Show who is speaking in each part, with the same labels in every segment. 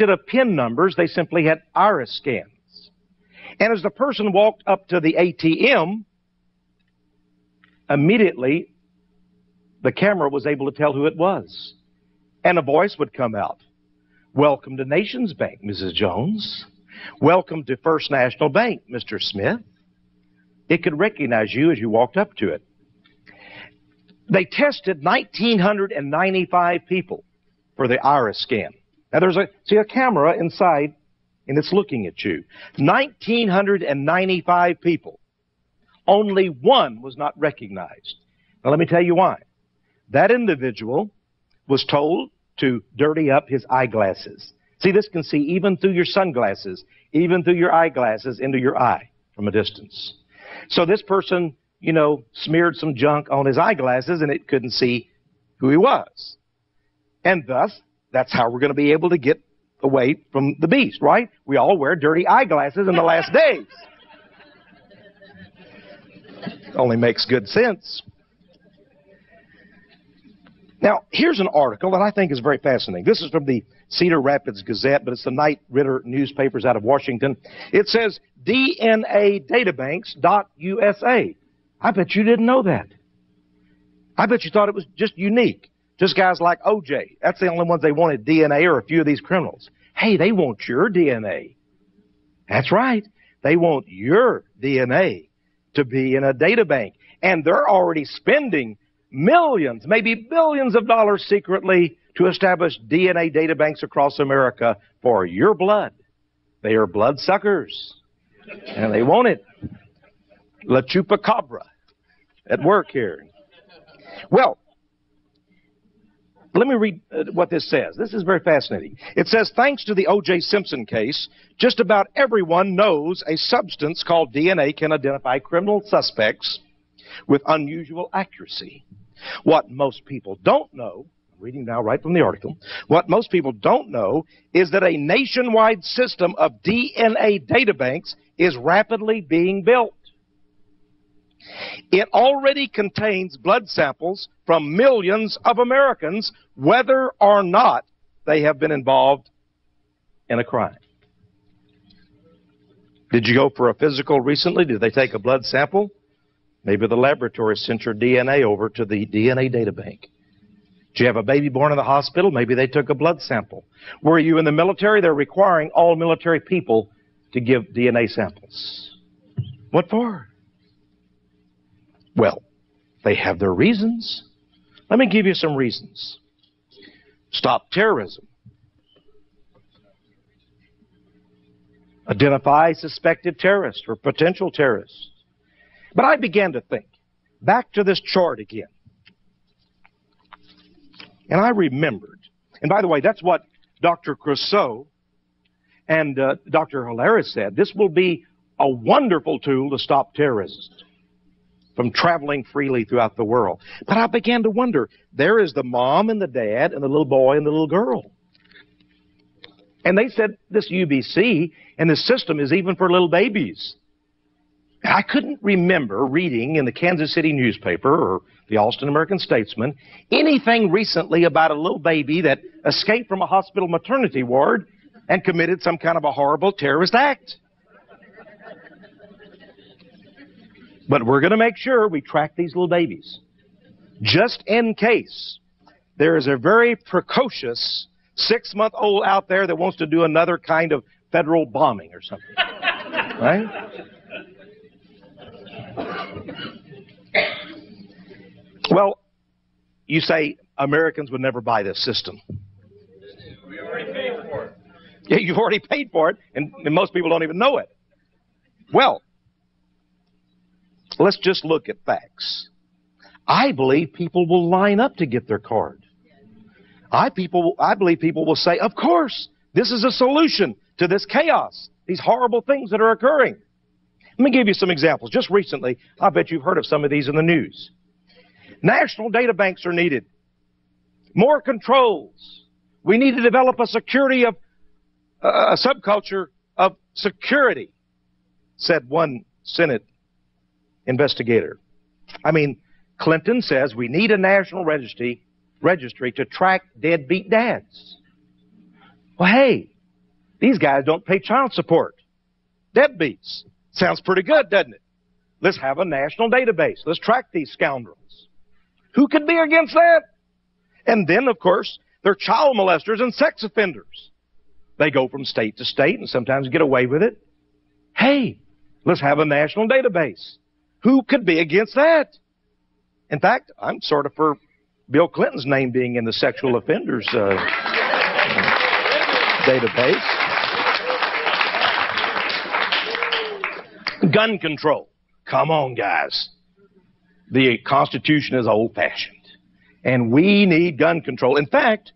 Speaker 1: Instead of PIN numbers, they simply had iris scans. And as the person walked up to the ATM, immediately the camera was able to tell who it was. And a voice would come out. Welcome to Nations Bank, Mrs. Jones. Welcome to First National Bank, Mr. Smith. It could recognize you as you walked up to it. They tested 1,995 people for the iris scan. Now there's a camera inside, and it's looking at you. 1,995 people. Only one was not recognized. Now let me tell you why. That individual was told to dirty up his eyeglasses. See, this can see even through your sunglasses, even through your eyeglasses, into your eye from a distance. So this person, smeared some junk on his eyeglasses and it couldn't see who he was. And thus, that's how we're going to be able to get away from the beast, right? We all wear dirty eyeglasses in the last days. Only makes good sense. Now, here's an article that I think is very fascinating. This is from the Cedar Rapids Gazette, but it's the Knight Ridder newspapers out of Washington. It says DNAdatabanks.USA. I bet you didn't know that. I bet you thought it was just unique. Just guys like OJ. That's the only ones they wanted DNA, or a few of these criminals. Hey, they want your DNA. That's right. They want your DNA to be in a data bank. And they're already spending millions, maybe billions of dollars secretly to establish DNA data banks across America for your blood. They are blood suckers. And they want it. La chupacabra at work here. Well, let me read what this says. This is very fascinating. It says, thanks to the O.J. Simpson case, just about everyone knows a substance called DNA can identify criminal suspects with unusual accuracy. What most people don't know, I'm reading now right from the article, what most people don't know is that a nationwide system of DNA databanks is rapidly being built. It already contains blood samples from millions of Americans, whether or not they have been involved in a crime. Did you go for a physical recently? Did they take a blood sample? Maybe the laboratory sent your DNA over to the DNA data bank. Did you have a baby born in the hospital? Maybe they took a blood sample. Were you in the military? They're requiring all military people to give DNA samples. What for? Well, they have their reasons. Let me give you some reasons. Stop terrorism. Identify suspected terrorists or potential terrorists. But I began to think, back to this chart again. And I remembered, and by the way, that's what Dr. Crusoe and Dr. Hilaris said. This will be a wonderful tool to stop terrorists from traveling freely throughout the world. But I began to wonder, there is the mom and the dad and the little boy and the little girl. And they said this UBC and this system is even for little babies. And I couldn't remember reading in the Kansas City newspaper or the Austin American-Statesman anything recently about a little baby that escaped from a hospital maternity ward and committed some kind of a horrible terrorist act. But we're going to make sure we track these little babies, just in case there is a very precocious 6-month-old out there that wants to do another kind of federal bombing or something. Right? Well, you say Americans would never buy this system.
Speaker 2: We already paid for it.
Speaker 1: Yeah, you've already paid for it, and most people don't even know it. Well, let's just look at facts. I believe people will line up to get their card. I believe people will say, of course, this is a solution to this chaos, these horrible things that are occurring. Let me give you some examples. Just recently, I bet you've heard of some of these in the news. National data banks are needed. More controls. We need to develop a subculture of security, said one Senate investigator. Clinton says we need a national registry to track deadbeat dads. Well, hey, These guys don't pay child support. Deadbeats. Sounds pretty good, doesn't it? Let's have a national database. Let's track these scoundrels. Who could be against that? And then, of course, they're child molesters and sex offenders. They go from state to state and sometimes get away with it. Hey, let's have a national database. Who could be against that? In fact, I'm sort of for Bill Clinton's name being in the sexual offenders database. Gun control. Come on, guys. The Constitution is old-fashioned. And we need gun control. In fact,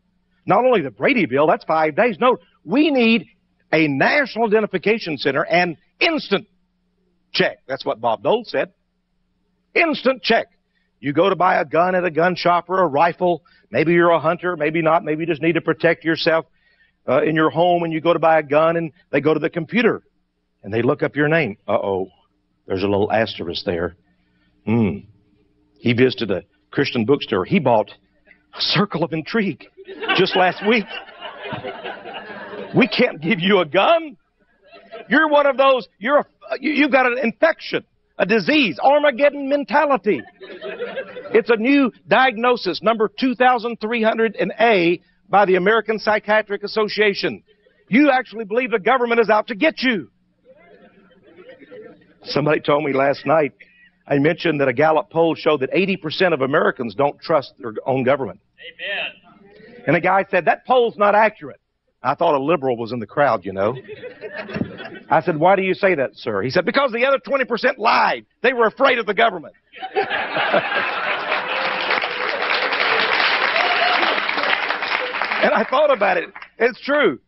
Speaker 1: not only the Brady Bill, that's 5 days. No, we need a national identification center and instant check. That's what Bob Dole said. Instant check. You go to buy a gun at a gun shop or a rifle. Maybe you're a hunter, maybe not. Maybe you just need to protect yourself in your home, and you go to buy a gun, and they go to the computer, and they look up your name. Uh-oh, there's a little asterisk there. He visited a Christian bookstore. He bought A Circle of Intrigue just last week. We can't give you a gun. You're one of those, you've got an infection, a disease, Armageddon mentality. It's a new diagnosis, number 2300A by the American Psychiatric Association. You actually believe the government is out to get you. Somebody told me last night, I mentioned that a Gallup poll showed that 80% of Americans don't trust their own government.
Speaker 2: Amen.
Speaker 1: And the guy said, that poll's not accurate. I thought a liberal was in the crowd, you know. I said, why do you say that, sir? He said, because the other 20% lied. They were afraid of the government. And I thought about it. It's true.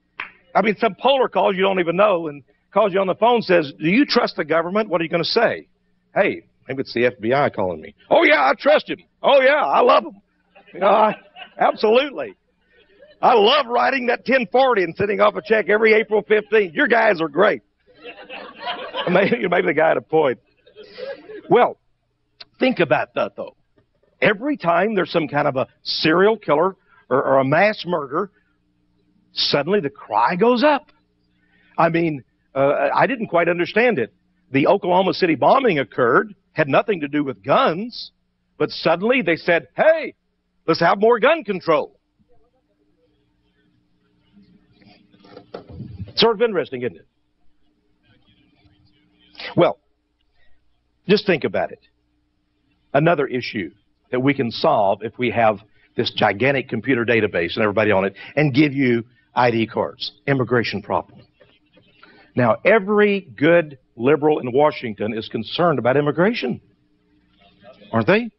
Speaker 1: I mean, some poller calls you don't even know and calls you on the phone, says, do you trust the government? What are you going to say? Hey, maybe it's the FBI calling me. Oh, yeah, I trust him. Oh, yeah, I love him. You know, absolutely. I love writing that 1040 and sending off a check every April 15th. Your guys are great. Maybe the guy at a point. Well, think about that, though. Every time there's some kind of a serial killer or a mass murder, suddenly the cry goes up. I mean, I didn't quite understand it. The Oklahoma City bombing occurred, had nothing to do with guns, but suddenly they said, hey, let's have more gun control. Sort of interesting, isn't it? Well, just think about it. Another issue that we can solve if we have this gigantic computer database and everybody on it and give you ID cards. Immigration problem. Now, every good liberal in Washington is concerned about immigration. Aren't they?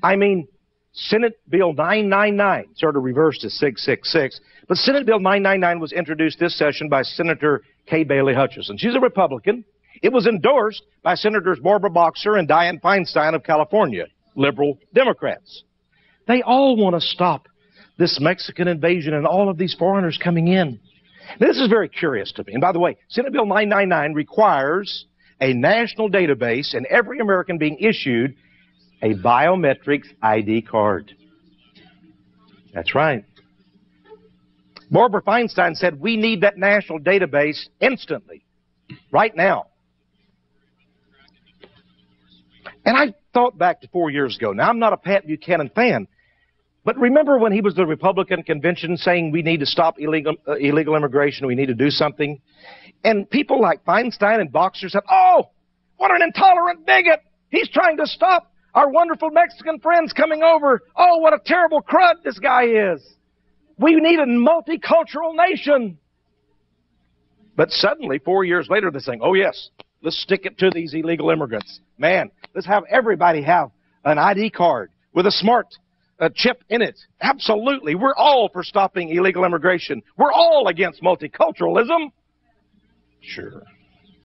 Speaker 1: I mean, Senate Bill 999, sort of reversed to 666, but Senate Bill 999 was introduced this session by Senator Kay Bailey Hutchison. She's a Republican. It was endorsed by Senators Barbara Boxer and Dianne Feinstein of California, liberal Democrats. They all want to stop this Mexican invasion and all of these foreigners coming in. Now, this is very curious to me. And by the way, Senate Bill 999 requires a national database and every American being issued a biometrics ID card. That's right. Barbara Feinstein said we need that national database instantly, right now. And I thought back to 4 years ago. Now, I'm not a Pat Buchanan fan, but remember when he was the Republican convention saying we need to stop illegal immigration, we need to do something? And people like Feinstein and Boxer said, oh, what an intolerant bigot. He's trying to stop our wonderful Mexican friends coming over. Oh, what a terrible crud this guy is. We need a multicultural nation. But suddenly, 4 years later, they're saying, oh, yes, let's stick it to these illegal immigrants. Man, let's have everybody have an ID card with a smart chip in it. Absolutely. We're all for stopping illegal immigration. We're all against multiculturalism. Sure.